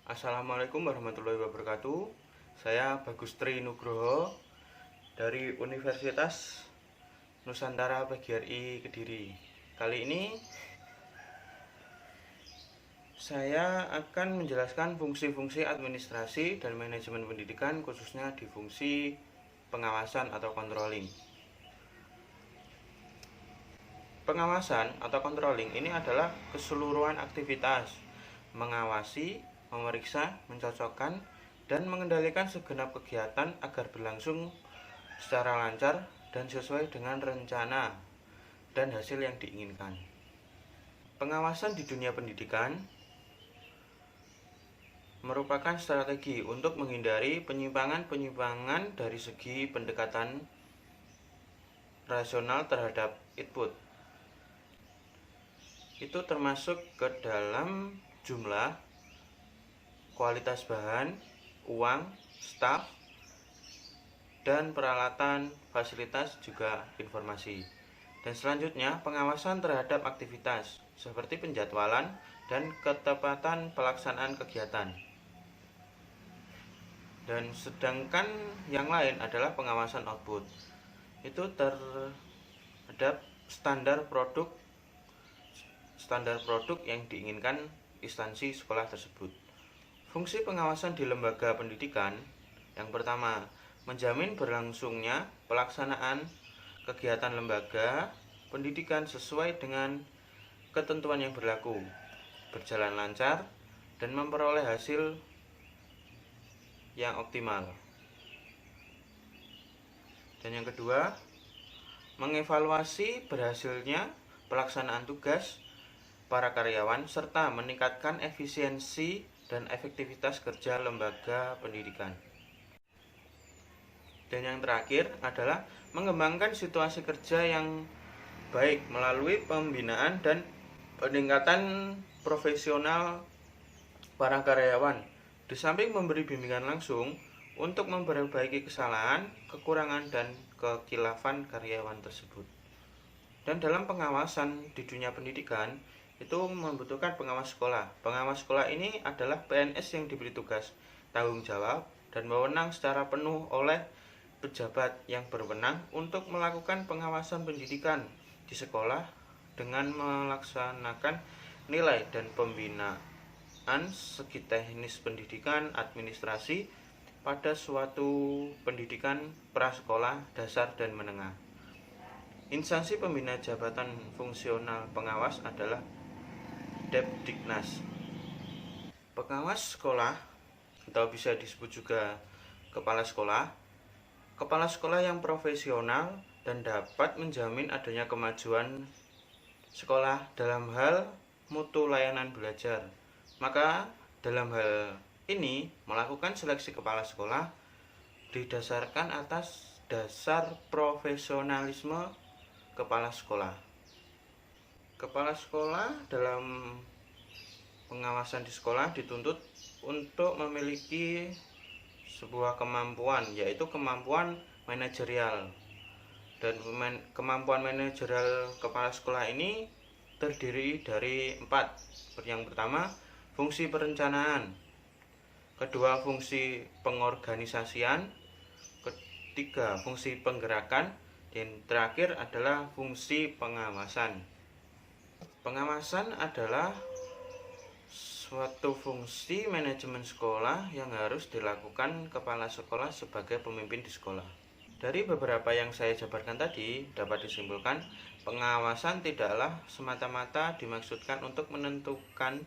Assalamualaikum warahmatullahi wabarakatuh. Saya Bagus Tri Nugroho dari Universitas Nusantara PGRI Kediri. Kali ini saya akan menjelaskan fungsi-fungsi administrasi dan manajemen pendidikan, khususnya di fungsi pengawasan atau controlling. Pengawasan atau controlling ini adalah keseluruhan aktivitas mengawasi, memeriksa, mencocokkan, dan mengendalikan segenap kegiatan agar berlangsung secara lancar dan sesuai dengan rencana dan hasil yang diinginkan. Pengawasan di dunia pendidikan merupakan strategi untuk menghindari penyimpangan-penyimpangan dari segi pendekatan rasional terhadap input. Itu termasuk ke dalam jumlah, kualitas bahan, uang, staf, dan peralatan, fasilitas, juga informasi. Dan selanjutnya, pengawasan terhadap aktivitas seperti penjadwalan dan ketepatan pelaksanaan kegiatan. Dan sedangkan yang lain adalah pengawasan output. Itu terhadap standar produk yang diinginkan instansi sekolah tersebut. Fungsi pengawasan di lembaga pendidikan yang pertama, menjamin berlangsungnya pelaksanaan kegiatan lembaga pendidikan sesuai dengan ketentuan yang berlaku, berjalan lancar, dan memperoleh hasil yang optimal. Dan yang kedua, mengevaluasi berhasilnya pelaksanaan tugas para karyawan serta meningkatkan efisiensi dan efektivitas kerja lembaga pendidikan. Dan yang terakhir adalah mengembangkan situasi kerja yang baik melalui pembinaan dan peningkatan profesional para karyawan, di samping memberi bimbingan langsung untuk memperbaiki kesalahan, kekurangan, dan kekilafan karyawan tersebut. Dan dalam pengawasan di dunia pendidikan itu membutuhkan pengawas sekolah. Pengawas sekolah ini adalah PNS yang diberi tugas, tanggung jawab, dan wewenang secara penuh oleh pejabat yang berwenang untuk melakukan pengawasan pendidikan di sekolah dengan melaksanakan nilai dan pembinaan segi teknis pendidikan administrasi pada suatu pendidikan prasekolah, dasar, dan menengah. Instansi pembina jabatan fungsional pengawas adalah Depdiknas. Pengawas sekolah atau bisa disebut juga kepala sekolah yang profesional dan dapat menjamin adanya kemajuan sekolah dalam hal mutu layanan belajar. Maka dalam hal ini melakukan seleksi kepala sekolah didasarkan atas dasar profesionalisme kepala sekolah. Kepala sekolah dalam pengawasan di sekolah dituntut untuk memiliki sebuah kemampuan, yaitu kemampuan manajerial. Dan kemampuan manajerial kepala sekolah ini terdiri dari 4. Yang pertama, fungsi perencanaan. Kedua, fungsi pengorganisasian. Ketiga, fungsi penggerakan. Dan terakhir adalah fungsi pengawasan. Pengawasan adalah suatu fungsi manajemen sekolah yang harus dilakukan kepala sekolah sebagai pemimpin di sekolah. Dari beberapa yang saya jabarkan tadi, dapat disimpulkan pengawasan tidaklah semata-mata dimaksudkan untuk menentukan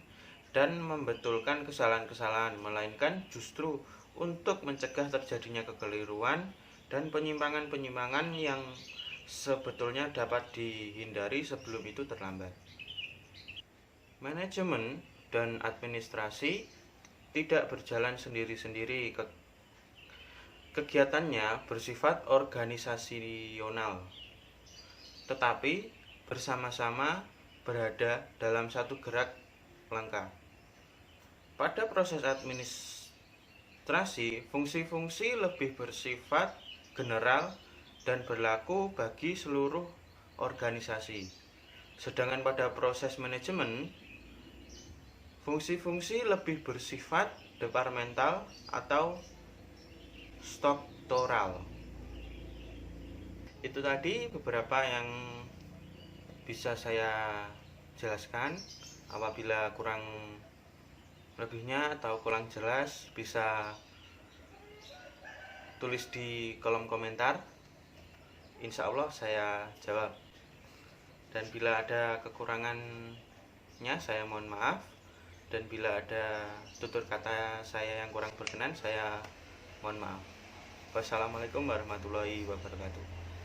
dan membetulkan kesalahan-kesalahan, melainkan justru untuk mencegah terjadinya kekeliruan dan penyimpangan-penyimpangan yang sebetulnya dapat dihindari sebelum itu terlambat. Manajemen dan administrasi tidak berjalan sendiri-sendiri. Kegiatannya bersifat organisasional, tetapi bersama-sama berada dalam satu gerak langkah. Pada proses administrasi, fungsi-fungsi lebih bersifat general dan berlaku bagi seluruh organisasi. Sedangkan pada proses manajemen, Fungsi-fungsi lebih bersifat departemental atau struktural. Itu tadi beberapa yang bisa saya jelaskan. Apabila kurang lebihnya atau kurang jelas, bisa tulis di kolom komentar. Insya Allah saya jawab. Dan bila ada kekurangannya, saya mohon maaf. Dan bila ada tutur kata saya yang kurang berkenan, saya mohon maaf. Wassalamualaikum warahmatullahi wabarakatuh.